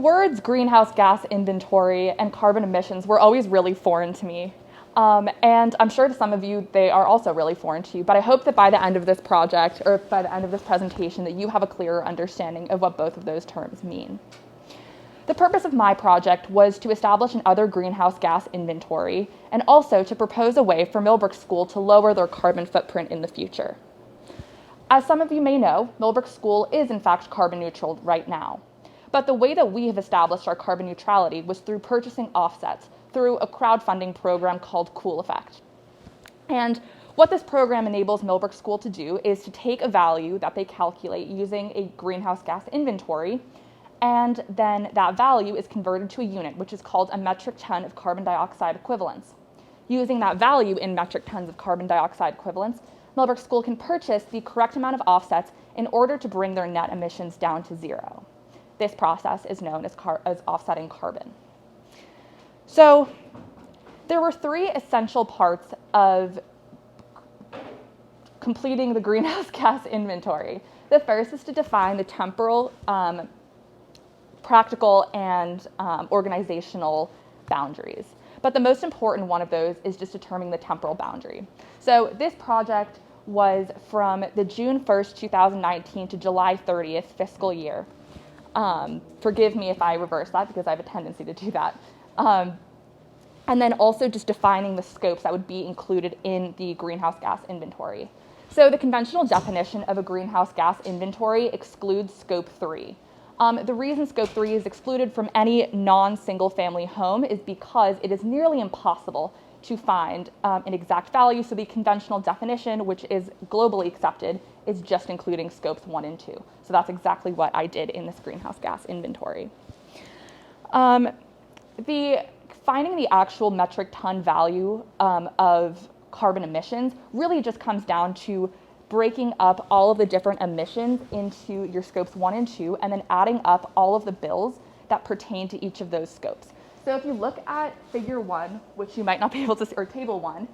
words greenhouse gas inventory and carbon emissions were always really foreign to me. And I'm sure to some of you, they are also really foreign to you, but I hope that by the end of this project, or by the end of this presentation, that you have a clearer understanding of what both of those terms mean. The purpose of my project was to establish an other greenhouse gas inventory, and also to propose a way for Millbrook School to lower their carbon footprint in the future. As some of you may know, Millbrook School is in fact carbon neutral right now. But the way that we have established our carbon neutrality was through purchasing offsets through a crowdfunding program called Cool Effect. And what this program enables Millbrook School to do is to take a value that they calculate using a greenhouse gas inventory, and then that value is converted to a unit, which is called a metric ton of carbon dioxide equivalents. Using that value in metric tons of carbon dioxide equivalents, Millbrook School can purchase the correct amount of offsets in order to bring their net emissions down to zero. This process is known as offsetting carbon. So there were three essential parts of completing the greenhouse gas inventory. The first is to define the temporal, practical, and organizational boundaries. But the most important one of those is just determining the temporal boundary. So this project was from the June 1st, 2019 to July 30th fiscal year. Forgive me if I reverse that because I have a tendency to do that. And then also just defining the scopes that would be included in the greenhouse gas inventory. So the conventional definition of a greenhouse gas inventory excludes scope 3. The reason scope 3 is excluded from any non-single family home is because it is nearly impossible to find an exact value. So the conventional definition, which is globally accepted, is just including scopes 1 and 2. So that's exactly what I did in this greenhouse gas inventory. Finding the actual metric ton value of carbon emissions really just comes down to breaking up all of the different emissions into your scopes 1 and 2, and then adding up all of the bills that pertain to each of those scopes. So if you look at figure 1, which you might not be able to see, or table 1,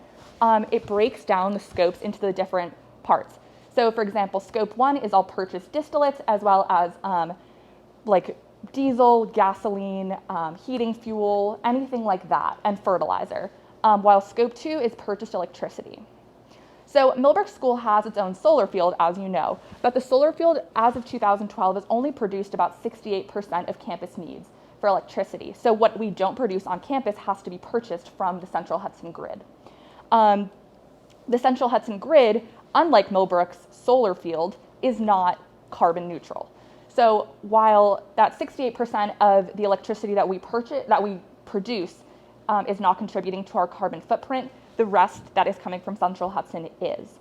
it breaks down the scopes into the different parts. So for example, scope 1 is all purchased distillates, as well as like diesel, gasoline, heating fuel, anything like that, and fertilizer, while scope 2 is purchased electricity. So Millbrook School has its own solar field, as you know, but the solar field as of 2012 has only produced about 68% of campus needs for electricity. So what we don't produce on campus has to be purchased from the Central Hudson grid. The Central Hudson grid, unlike Millbrook's solar field, is not carbon neutral. So while that 68% of the electricity that we produce is not contributing to our carbon footprint, the rest that is coming from Central Hudson is.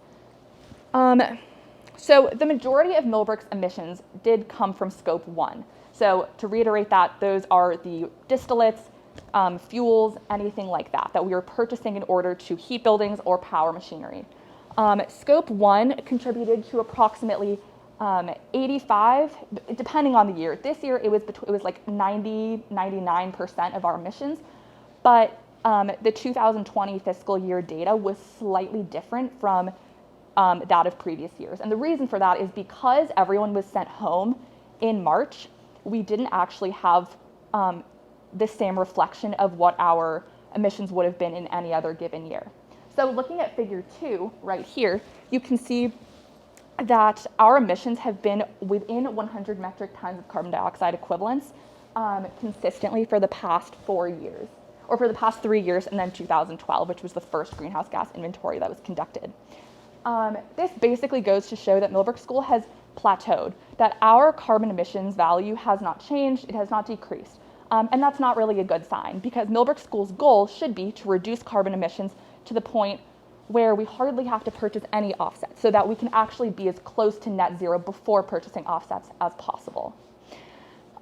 So the majority of Millbrook's emissions did come from scope 1. So to reiterate that, those are the distillates, fuels, anything like that we are purchasing in order to heat buildings or power machinery. Scope 1 contributed to approximately 85, depending on the year. This year it was like 99% of our emissions, but the 2020 fiscal year data was slightly different from that of previous years. And the reason for that is because everyone was sent home in March, we didn't actually have the same reflection of what our emissions would have been in any other given year. So looking at figure 2 right here, you can see that our emissions have been within 100 metric tons of carbon dioxide equivalents consistently for the past 4 years, or for the past 3 years, and then 2012, which was the first greenhouse gas inventory that was conducted. This basically goes to show that Millbrook School has plateaued, that our carbon emissions value has not changed, it has not decreased. And that's not really a good sign, because Millbrook School's goal should be to reduce carbon emissions to the point where we hardly have to purchase any offsets, so that we can actually be as close to net zero before purchasing offsets as possible.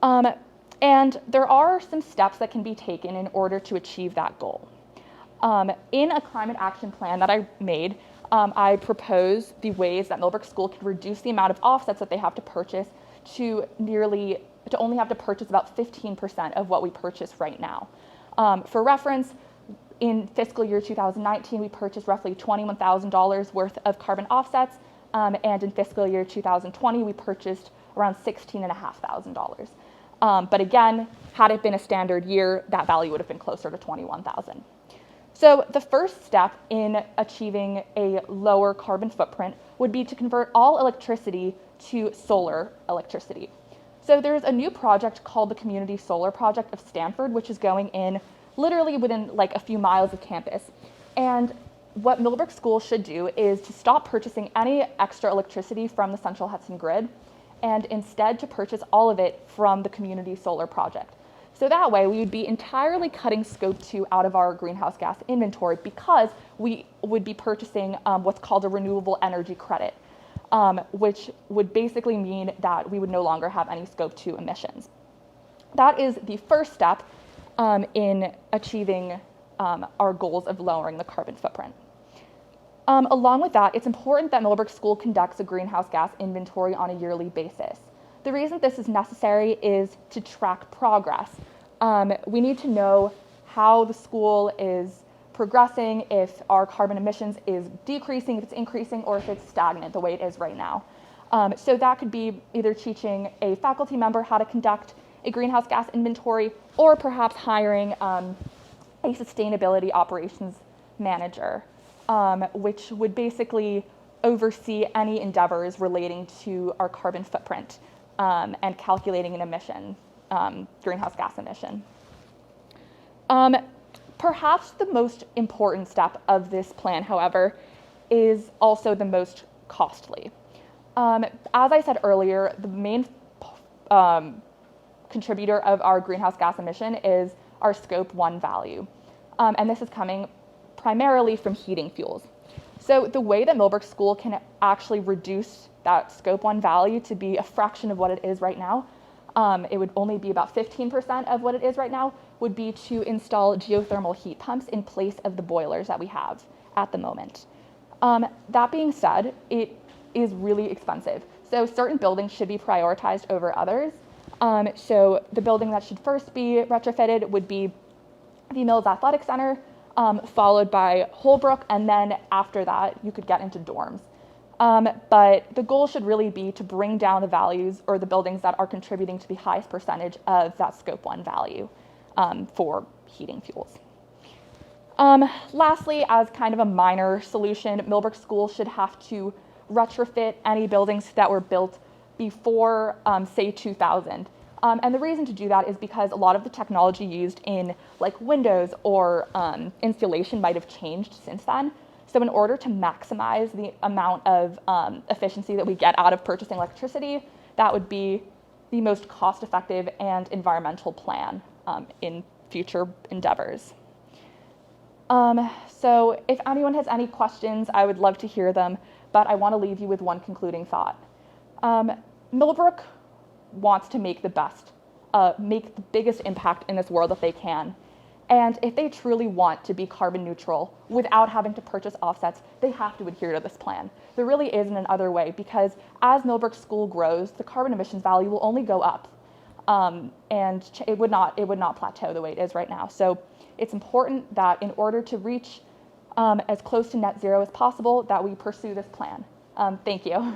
And there are some steps that can be taken in order to achieve that goal. In a climate action plan that I made, I proposed the ways that Millbrook School could reduce the amount of offsets that they have to purchase to only have to purchase about 15% of what we purchase right now. For reference, in fiscal year 2019, we purchased roughly $21,000 worth of carbon offsets, and in fiscal year 2020, we purchased around $16,500. But again, had it been a standard year, that value would have been closer to 21,000. So the first step in achieving a lower carbon footprint would be to convert all electricity to solar electricity. So there's a new project called the Community Solar Project of Stanford, which is going in literally within like a few miles of campus. And what Millbrook School should do is to stop purchasing any extra electricity from the Central Hudson grid and instead to purchase all of it from the Community Solar Project. So that way we would be entirely cutting scope 2 out of our greenhouse gas inventory because we would be purchasing what's called a renewable energy credit, which would basically mean that we would no longer have any scope 2 emissions. That is the first step in achieving our goals of lowering the carbon footprint. Along with that, it's important that Millbrook School conducts a greenhouse gas inventory on a yearly basis. The reason this is necessary is to track progress. We need to know how the school is progressing, if our carbon emissions is decreasing, if it's increasing, or if it's stagnant the way it is right now. So that could be either teaching a faculty member how to conduct a greenhouse gas inventory, or perhaps hiring a sustainability operations manager, which would basically oversee any endeavors relating to our carbon footprint and calculating an emission, greenhouse gas emission. Perhaps the most important step of this plan, however, is also the most costly. As I said earlier, the main contributor of our greenhouse gas emission is our scope 1 value. And this is coming primarily from heating fuels. So the way that Millbrook School can actually reduce that scope 1 value to be a fraction of what it is right now, it would only be about 15% of what it is right now, would be to install geothermal heat pumps in place of the boilers that we have at the moment. That being said, it is really expensive. So certain buildings should be prioritized over others. So the building that should first be retrofitted would be the Mills Athletic Center, followed by Holbrook, and then after that, you could get into dorms. But the goal should really be to bring down the values or the buildings that are contributing to the highest percentage of that scope 1 value for heating fuels. Lastly, as kind of a minor solution, Millbrook School should have to retrofit any buildings that were built before, say, 2000. And the reason to do that is because a lot of the technology used in like windows or insulation might have changed since then. So in order to maximize the amount of efficiency that we get out of purchasing electricity, that would be the most cost-effective and environmental plan in future endeavors. So if anyone has any questions, I would love to hear them, but I want to leave you with one concluding thought. Millbrook wants to make the biggest impact in this world that they can. And if they truly want to be carbon neutral without having to purchase offsets, they have to adhere to this plan. There really isn't another way, because as Millbrook School grows, the carbon emissions value will only go up. And it would not plateau the way it is right now. So it's important that in order to reach as close to net zero as possible, that we pursue this plan. Thank you.